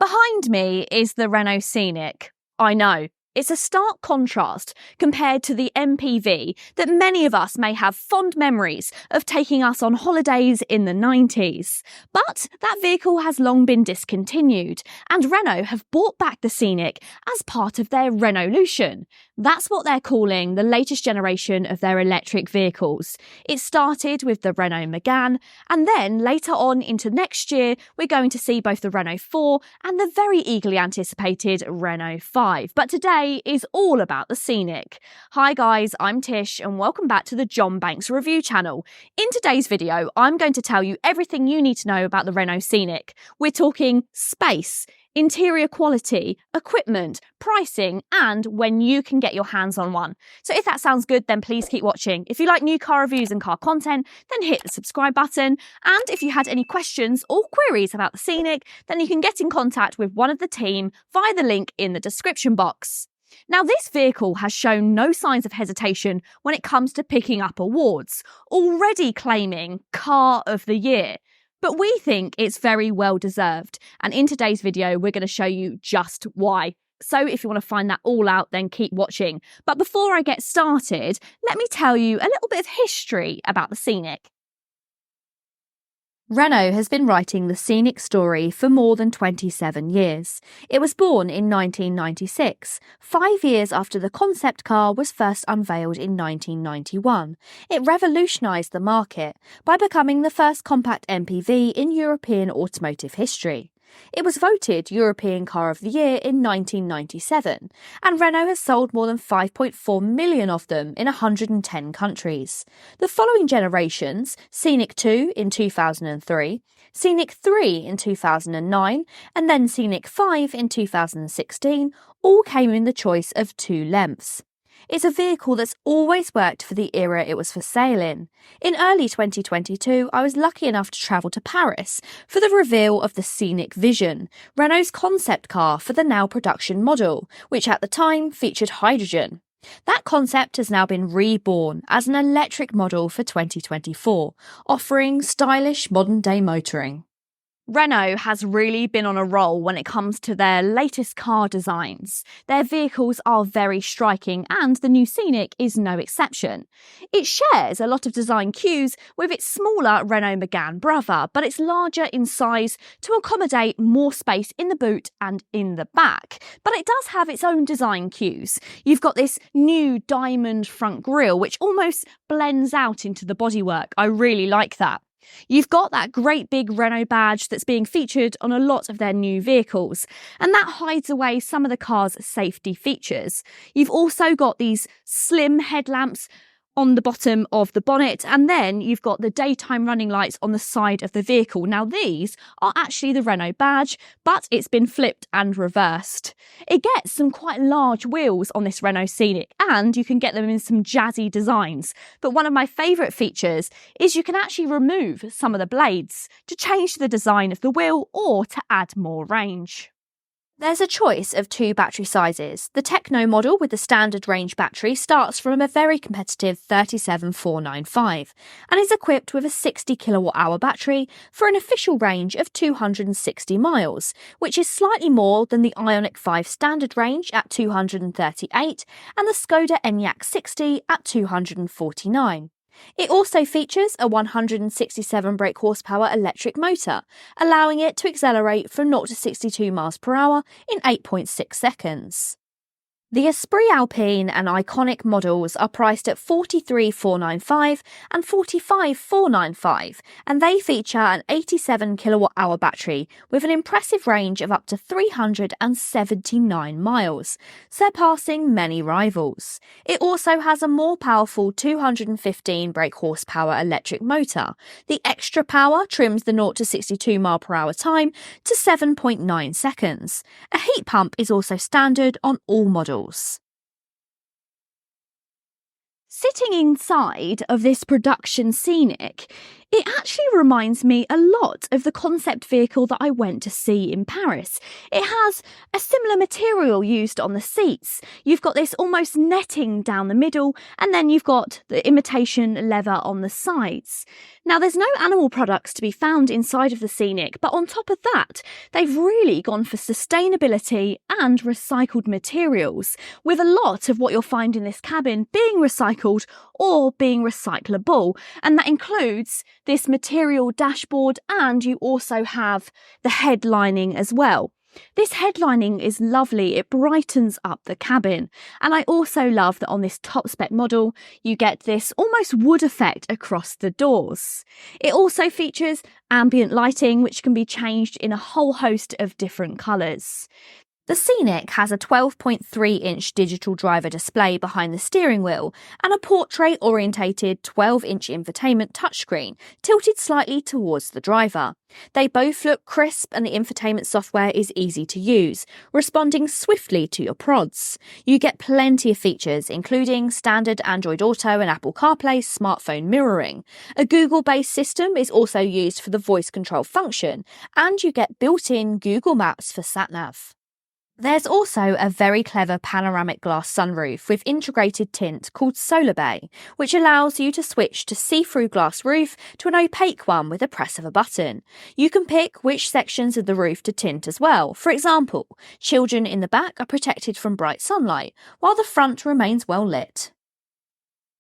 Behind me is the Renault Scenic. I know, it's a stark contrast compared to the MPV that many of us may have fond memories of taking us on holidays in the 90s. But that vehicle has long been discontinued, and Renault have brought back the Scenic as part of their Renaulution. That's what they're calling the latest generation of their electric vehicles. It started with the Renault Megane, and then later on into next year, we're going to see both the Renault 4 and the very eagerly anticipated Renault 5. But today is all about the Scenic. Hi guys, I'm Tish and welcome back to the John Banks Review channel. In today's video, I'm going to tell you everything you need to know about the Renault Scenic. We're talking space, interior quality, equipment, pricing, and when you can get your hands on one. So if that sounds good, then please keep watching. If you like new car reviews and car content, then hit the subscribe button. And if you had any questions or queries about the Scenic, then you can get in contact with one of the team via the link in the description box. Now, this vehicle has shown no signs of hesitation when it comes to picking up awards, already claiming Car of the Year. But we think it's very well deserved, and in today's video we're going to show you just why. So if you want to find that all out, then keep watching. But before I get started, let me tell you a little bit of history about the Scenic. Renault has been writing the Scenic story for more than 27 years. It was born in 1996, 5 years after the concept car was first unveiled in 1991. It revolutionised the market by becoming the first compact MPV in European automotive history. It was voted European Car of the Year in 1997, and Renault has sold more than 5.4 million of them in 110 countries. The following generations, Scenic 2 in 2003, Scenic 3 in 2009, and then Scenic 5 in 2016, all came in the choice of 2 lengths. It's a vehicle that's always worked for the era it was for sale in. In early 2022, I was lucky enough to travel to Paris for the reveal of the Scenic Vision, Renault's concept car for the now production model, which at the time featured hydrogen. That concept has now been reborn as an electric model for 2024, offering stylish modern-day motoring. Renault has really been on a roll when it comes to their latest car designs. Their vehicles are very striking, and the new Scenic is no exception. It shares a lot of design cues with its smaller Renault Megane brother, but it's larger in size to accommodate more space in the boot and in the back. But it does have its own design cues. You've got this new diamond front grille, which almost blends out into the bodywork. I really like that. You've got that great big Renault badge that's being featured on a lot of their new vehicles, and that hides away some of the car's safety features. You've also got these slim headlamps on the bottom of the bonnet, and then you've got the daytime running lights on the side of the vehicle. Now, these are actually the Renault badge, but it's been flipped and reversed. It gets some quite large wheels on this Renault Scenic, and you can get them in some jazzy designs. But one of my favourite features is you can actually remove some of the blades to change the design of the wheel or to add more range. There's a choice of 2 battery sizes. The Techno model with the standard range battery starts from a very competitive 37495 and is equipped with a 60 kWh battery for an official range of 260 miles, which is slightly more than the Ioniq 5 standard range at 238 and the Skoda Enyaq 60 at 249. It also features a 167 brake horsepower electric motor, allowing it to accelerate from 0 to 62 miles per hour in 8.6 seconds. The Esprit Alpine and Iconic models are priced at 43,495 and 45,495, and they feature an 87 kWh battery with an impressive range of up to 379 miles, surpassing many rivals. It also has a more powerful 215 brake horsepower electric motor. The extra power trims the 0 to 62 mile per hour time to 7.9 seconds. A heat pump is also standard on all models. Sitting inside of this production Scenic It actually reminds me a lot of the concept vehicle that I went to see in Paris. It has a similar material used on the seats. You've got this almost netting down the middle, and then you've got the imitation leather on the sides. Now, there's no animal products to be found inside of the Scenic, but on top of that, they've really gone for sustainability and recycled materials, with a lot of what you'll find in this cabin being recycled or being recyclable, and that includes this material dashboard, and you also have the headlining as well. This headlining is lovely, it brightens up the cabin, and I also love that on this top spec model you get this almost wood effect across the doors. It also features ambient lighting, which can be changed in a whole host of different colours. The Scenic has a 12.3-inch digital driver display behind the steering wheel and a portrait-orientated 12-inch infotainment touchscreen tilted slightly towards the driver. They both look crisp and the infotainment software is easy to use, responding swiftly to your prods. You get plenty of features, including standard Android Auto and Apple CarPlay smartphone mirroring. A Google-based system is also used for the voice control function, and you get built-in Google Maps for sat-nav. There's also a very clever panoramic glass sunroof with integrated tint called Solar Bay, which allows you to switch to see-through glass roof to an opaque one with a press of a button. You can pick which sections of the roof to tint as well. For example, children in the back are protected from bright sunlight, while the front remains well lit.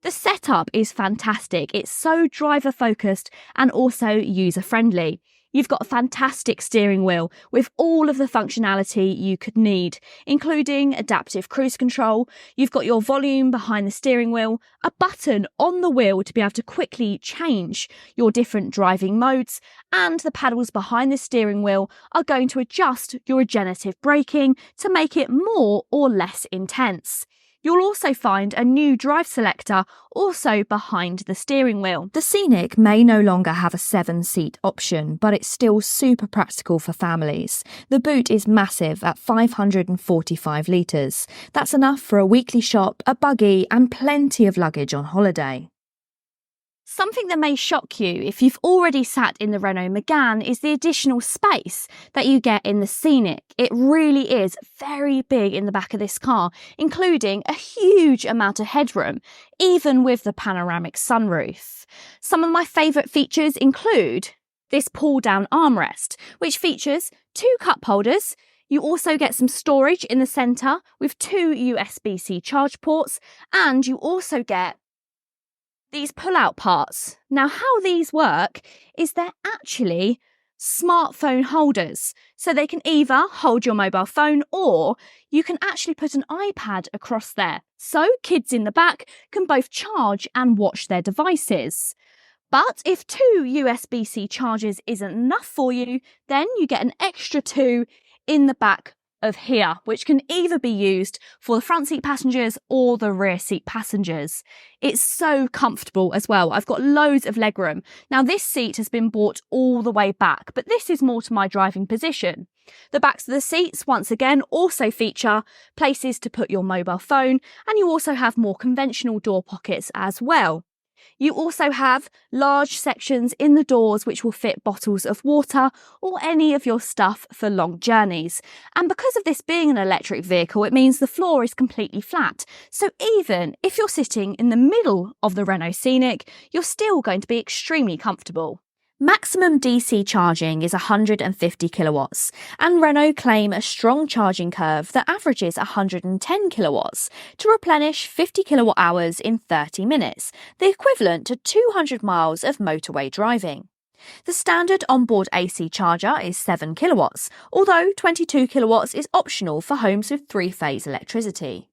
The setup is fantastic. It's so driver-focused and also user-friendly. You've got a fantastic steering wheel with all of the functionality you could need, including adaptive cruise control. You've got your volume behind the steering wheel, a button on the wheel to be able to quickly change your different driving modes, and the paddles behind the steering wheel are going to adjust your regenerative braking to make it more or less intense. You'll also find a new drive selector also behind the steering wheel. The Scenic may no longer have a 7-seat option, but it's still super practical for families. The boot is massive at 545 litres. That's enough for a weekly shop, a buggy, and plenty of luggage on holiday. Something that may shock you if you've already sat in the Renault Megane is the additional space that you get in the Scenic. It really is very big in the back of this car, including a huge amount of headroom, even with the panoramic sunroof. Some of my favourite features include this pull-down armrest, which features 2 cup holders. You also get some storage in the centre with 2 USB-C charge ports, and you also get these pull-out parts. Now, how these work is they're actually smartphone holders. So they can either hold your mobile phone or you can actually put an iPad across there. So kids in the back can both charge and watch their devices. But if 2 USB-C chargers isn't enough for you, then you get an extra 2 in the back of here, which can either be used for the front seat passengers or the rear seat passengers. It's so comfortable as well. I've got loads of legroom. Now, this seat has been brought all the way back, but this is more to my driving position. The backs of the seats, once again, also feature places to put your mobile phone, and you also have more conventional door pockets as well. You also have large sections in the doors which will fit bottles of water or any of your stuff for long journeys. And because of this being an electric vehicle, it means the floor is completely flat. So even if you're sitting in the middle of the Renault Scenic, you're still going to be extremely comfortable. Maximum DC charging is 150 kilowatts, and Renault claim a strong charging curve that averages 110 kilowatts to replenish 50 kilowatt hours in 30 minutes, the equivalent to 200 miles of motorway driving. The standard onboard AC charger is 7 kilowatts, although 22 kilowatts is optional for homes with 3-phase electricity.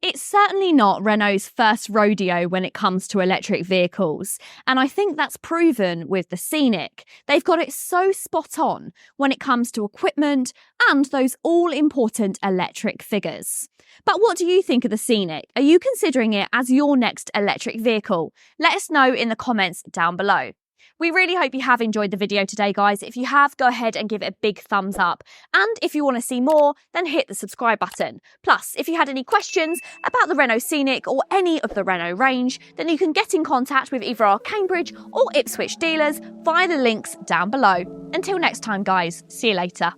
It's certainly not Renault's first rodeo when it comes to electric vehicles, and I think that's proven with the Scenic. They've got it so spot on when it comes to equipment and those all-important electric figures. But what do you think of the Scenic? Are you considering it as your next electric vehicle? Let us know in the comments down below. We really hope you have enjoyed the video today, guys. If you have, go ahead and give it a big thumbs up. And if you want to see more, then hit the subscribe button. Plus, if you had any questions about the Renault Scenic or any of the Renault range, then you can get in contact with either our Cambridge or Ipswich dealers via the links down below. Until next time, guys, see you later.